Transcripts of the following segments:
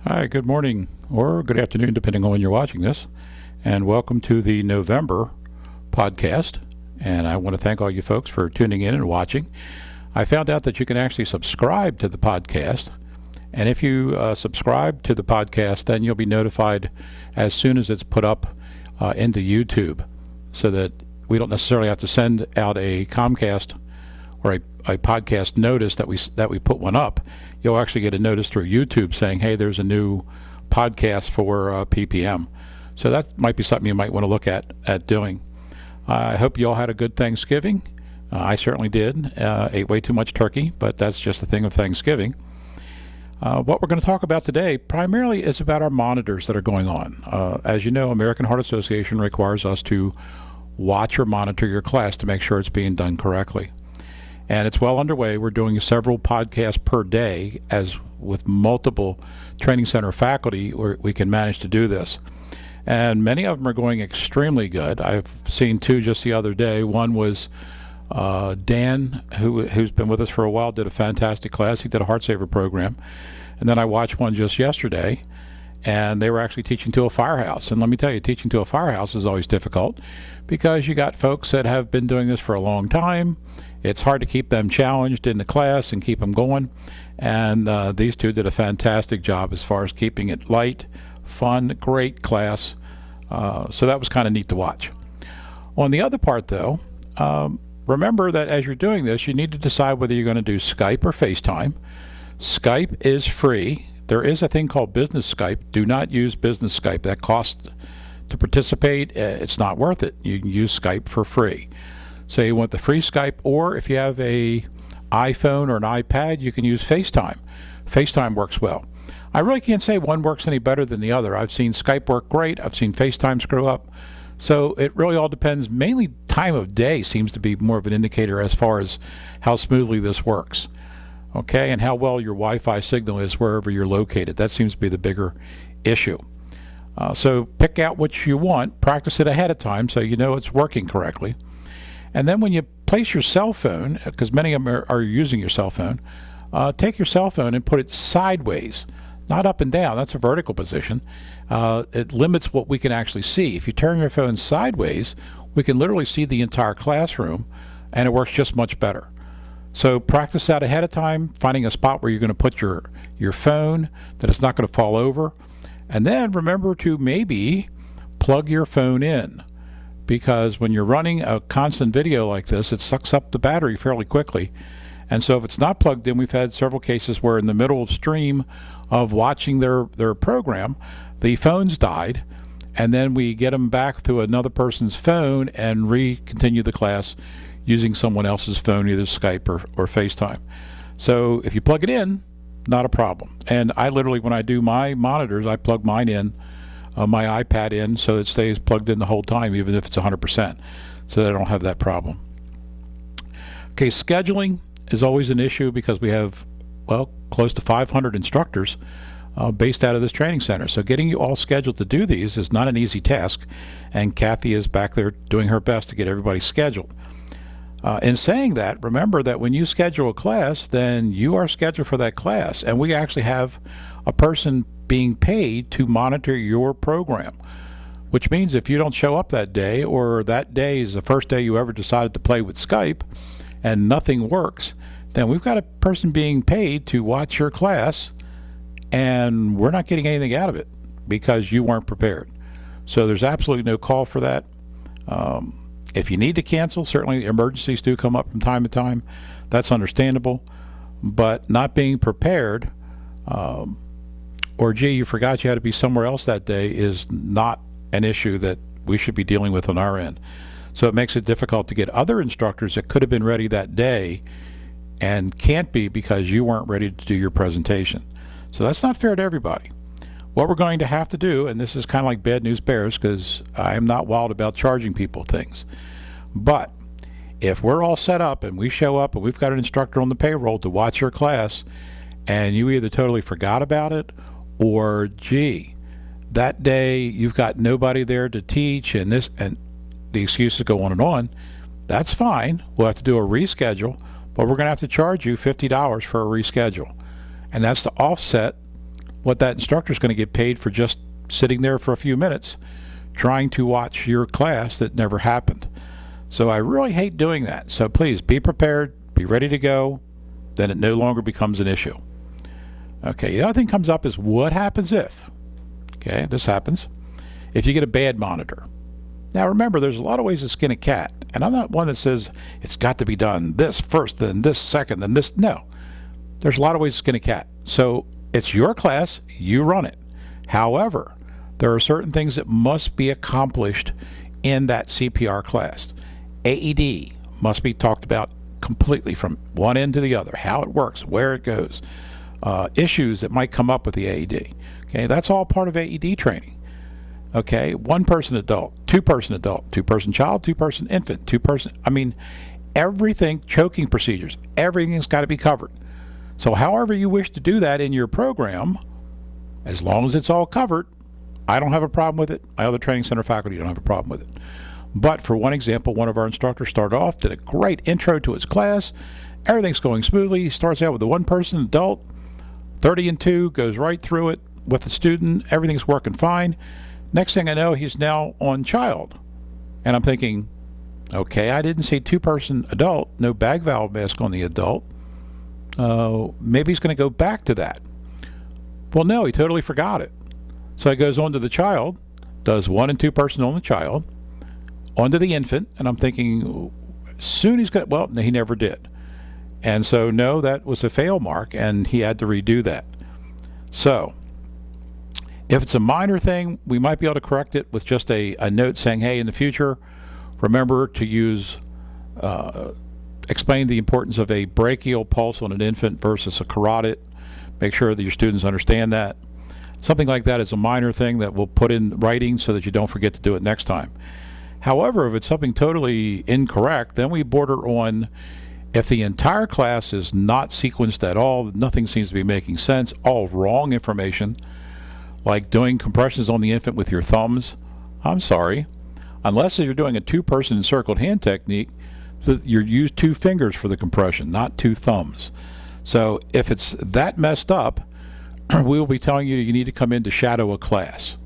Hi, good morning or good afternoon, depending on when you're watching this, and welcome to the November podcast. And I want to thank all you folks for tuning in and watching. I found out that you can actually subscribe to the podcast, and if you subscribe to the podcast, then you'll be notified as soon as it's put up into YouTube, so that we don't necessarily have to send out a Comcast or a podcast notice that we put one up. You'll actually get a notice through YouTube saying, hey, there's a new podcast for PPM. So that might be something you might want to look at doing. I hope you all had a good Thanksgiving. I certainly did. Ate way too much turkey, but that's just the thing of Thanksgiving. What we're going to talk about today primarily is about our monitors that are going on. As you know, American Heart Association requires us to watch or monitor your class to make sure it's being done correctly. And it's well underway. We're doing several podcasts per day, as with multiple training center faculty, we can manage to do this. And many of them are going extremely good. I've seen two just the other day. One was Dan, who's been with us for a while, did a fantastic class. He did a Heart Saver program. And then I watched one just yesterday, and they were actually teaching to a firehouse. And let me tell you, teaching to a firehouse is always difficult because you got folks that have been doing this for a long time. It's hard to keep them challenged in the class and keep them going. And these two did a fantastic job as far as keeping it light, fun, great class. So that was kind of neat to watch. On the other part, though, remember that as you're doing this, you need to decide whether you're going to do Skype or FaceTime. Skype is free. There is a thing called business Skype. Do not use business Skype. That costs to participate. It's not worth it. You can use Skype for free. So you want the free Skype, or if you have a iPhone or an iPad, you can use FaceTime. FaceTime works well. I really can't say one works any better than the other. I've seen Skype work great. I've seen FaceTime screw up. So it really all depends. Mainly time of day seems to be more of an indicator as far as how smoothly this works. Okay, and how well your Wi-Fi signal is wherever you're located. That seems to be the bigger issue. So pick out what you want. Practice it ahead of time so you know it's working correctly. And then when you place your cell phone, because many of them are using your cell phone, take your cell phone and put it sideways, not up and down. That's a vertical position. It limits what we can actually see. If you turn your phone sideways, we can literally see the entire classroom, and it works just much better. So practice that ahead of time, finding a spot where you're going to put your phone, that it's not going to fall over. And then remember to maybe plug your phone in, because when you're running a constant video like this, it sucks up the battery fairly quickly. And so if it's not plugged in, we've had several cases where in the middle of stream of watching their program, the phone's died, and then we get them back through another person's phone and continue the class using someone else's phone, either Skype or FaceTime. So if you plug it in, not a problem. And I literally, when I do my monitors, I plug mine in, my iPad in, so it stays plugged in the whole time, even if it's 100%, so that I don't have that problem. Okay, scheduling is always an issue because we have, well, close to 500 instructors based out of this training center. So getting you all scheduled to do these is not an easy task, and Kathy is back there doing her best to get everybody scheduled. In saying that, remember that when you schedule a class, then you are scheduled for that class, and we actually have a person being paid to monitor your program, which means if you don't show up that day, or that day is the first day you ever decided to play with Skype and nothing works, then we've got a person being paid to watch your class, and we're not getting anything out of it because you weren't prepared. So there's absolutely no call for that. If you need to cancel, certainly emergencies do come up from time to time. That's understandable. But not being prepared, or gee, you forgot you had to be somewhere else that day, is not an issue that we should be dealing with on our end. So it makes it difficult to get other instructors that could have been ready that day and can't be because you weren't ready to do your presentation. So that's not fair to everybody. What we're going to have to do, and this is kind of like bad news bears because I am not wild about charging people things, but if we're all set up and we show up and we've got an instructor on the payroll to watch your class and you either totally forgot about it, or gee, that day you've got nobody there to teach, and the excuses go on, that's fine. We'll have to do a reschedule, but we're going to have to charge you $50 for a reschedule. And that's to offset what that instructor is going to get paid for just sitting there for a few minutes trying to watch your class that never happened. So I really hate doing that. So please be prepared, be ready to go, then it no longer becomes an issue. Okay, the other thing comes up is what happens if, okay, this happens, if you get a bad monitor. Now remember, there's a lot of ways to skin a cat, and I'm not one that says it's got to be done this first, then this second, then this. No, there's a lot of ways to skin a cat. So it's your class, you run it. However, there are certain things that must be accomplished in that CPR class. AED must be talked about completely from one end to the other, how it works, where it goes, issues that might come up with the AED. Okay, that's all part of AED training. Okay, one-person adult, two-person child, two-person infant, everything, choking procedures, everything's got to be covered. So however you wish to do that in your program, as long as it's all covered, I don't have a problem with it. My other training center faculty don't have a problem with it. But for one example, one of our instructors started off, did a great intro to his class. Everything's going smoothly. He starts out with a one-person adult, 30 and 2, goes right through it with the student. Everything's working fine. Next thing I know, he's now on child. And I'm thinking, okay, I didn't see two-person adult, no bag valve mask on the adult. Maybe he's going to go back to that. Well, no, he totally forgot it. So he goes on to the child, does one and two-person on the child, onto the infant, and I'm thinking, soon he's going to, well, no, he never did. And so, no, that was a fail mark, and he had to redo that. So, if it's a minor thing, we might be able to correct it with just a note saying, hey, in the future, remember to use, explain the importance of a brachial pulse on an infant versus a carotid. Make sure that your students understand that. Something like that is a minor thing that we'll put in writing so that you don't forget to do it next time. However, if it's something totally incorrect, then we border on if the entire class is not sequenced at all, nothing seems to be making sense, all wrong information, like doing compressions on the infant with your thumbs. I'm sorry. Unless you're doing a two-person encircled hand technique, you use 2 fingers for the compression, not 2 thumbs. So if it's that messed up, we will be telling you you need to come in to shadow a class.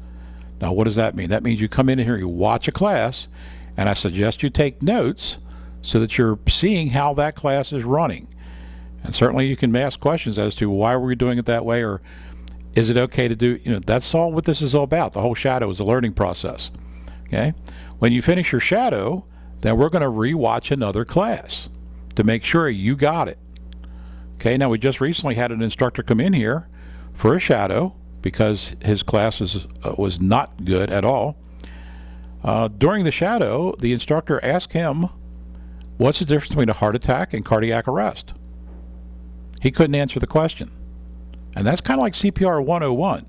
Now, what does that mean? That means you come in here, you watch a class, and I suggest you take notes so that you're seeing how that class is running. And certainly you can ask questions as to why were we doing it that way, or is it okay to do, that's all what this is all about. The whole shadow is a learning process. Okay? When you finish your shadow, then we're going to rewatch another class to make sure you got it. Okay, now we just recently had an instructor come in here for a shadow because his class was not good at all. During the shadow, the instructor asked him, what's the difference between a heart attack and cardiac arrest? He couldn't answer the question. And that's kind of like CPR 101.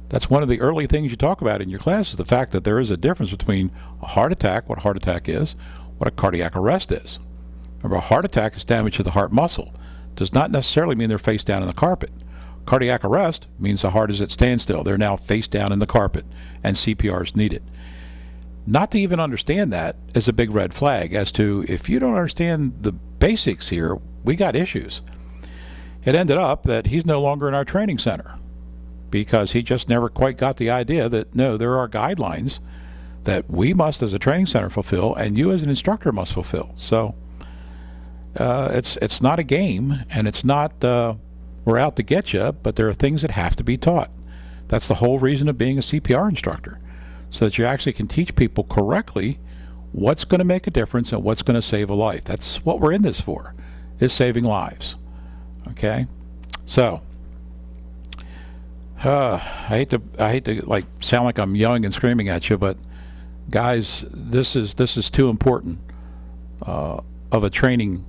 That's one of the early things you talk about in your class is the fact that there is a difference between a heart attack, what a heart attack is, what a cardiac arrest is. Remember, a heart attack is damage to the heart muscle. Does not necessarily mean they're face down in the carpet. Cardiac arrest means the heart is at standstill. They're now face down in the carpet, and CPR is needed. Not to even understand that is a big red flag as to if you don't understand the basics here, we got issues. It ended up that he's no longer in our training center because he just never quite got the idea that, no, there are guidelines that we must as a training center fulfill and you as an instructor must fulfill. So it's not a game, and it's not we're out to get you, but there are things that have to be taught. That's the whole reason of being a CPR instructor, so that you actually can teach people correctly what's going to make a difference and what's going to save a life. That's what we're in this for, is saving lives. Okay, so I hate to like sound like I'm yelling and screaming at you, but guys, this is too important of a training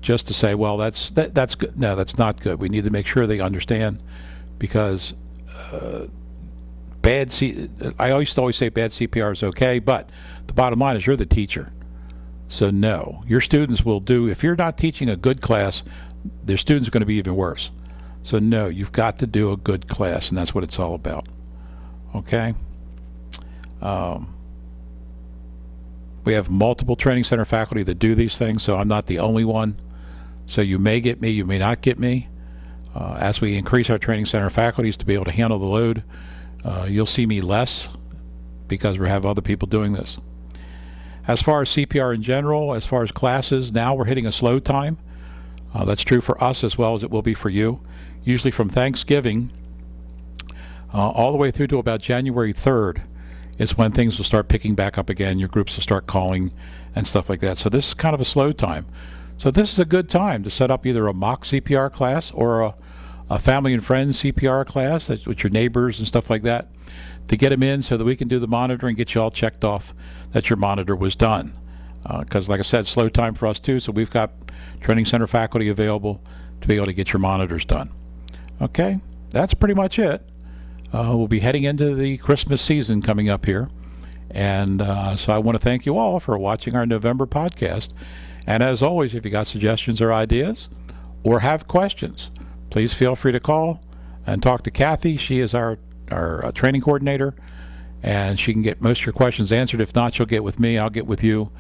just to say, well, that's good. No, that's not good. We need to make sure they understand, because I used to always say bad CPR is okay, but the bottom line is you're the teacher. So no, your students will do, if you're not teaching a good class, their students are going to be even worse. So no, you've got to do a good class, and that's what it's all about. Okay? We have multiple training center faculty that do these things, so I'm not the only one. So you may get me, you may not get me. As we increase our training center faculties to be able to handle the load, you'll see me less because we have other people doing this. As far as CPR in general, as far as classes, now we're hitting a slow time. That's true for us as well as it will be for you. Usually from Thanksgiving all the way through to about January 3rd is when things will start picking back up again. Your groups will start calling and stuff like that. So this is kind of a slow time. So this is a good time to set up either a mock CPR class or a family and friends CPR class that's with your neighbors and stuff like that, to get them in so that we can do the monitoring, get you all checked off that your monitor was done. Because like I said, slow time for us too, so we've got training center faculty available to be able to get your monitors done. Okay, that's pretty much it. We'll be heading into the Christmas season coming up here. And so I want to thank you all for watching our November podcast. And as always, if you got suggestions or ideas or have questions, please feel free to call and talk to Kathy. She is our training coordinator, and she can get most of your questions answered. If not, she'll get with me, I'll get with you,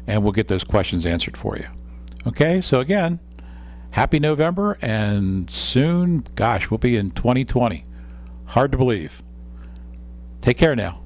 and we'll get those questions answered for you. Okay, so again, happy November, and soon, gosh, we'll be in 2020. Hard to believe. Take care now.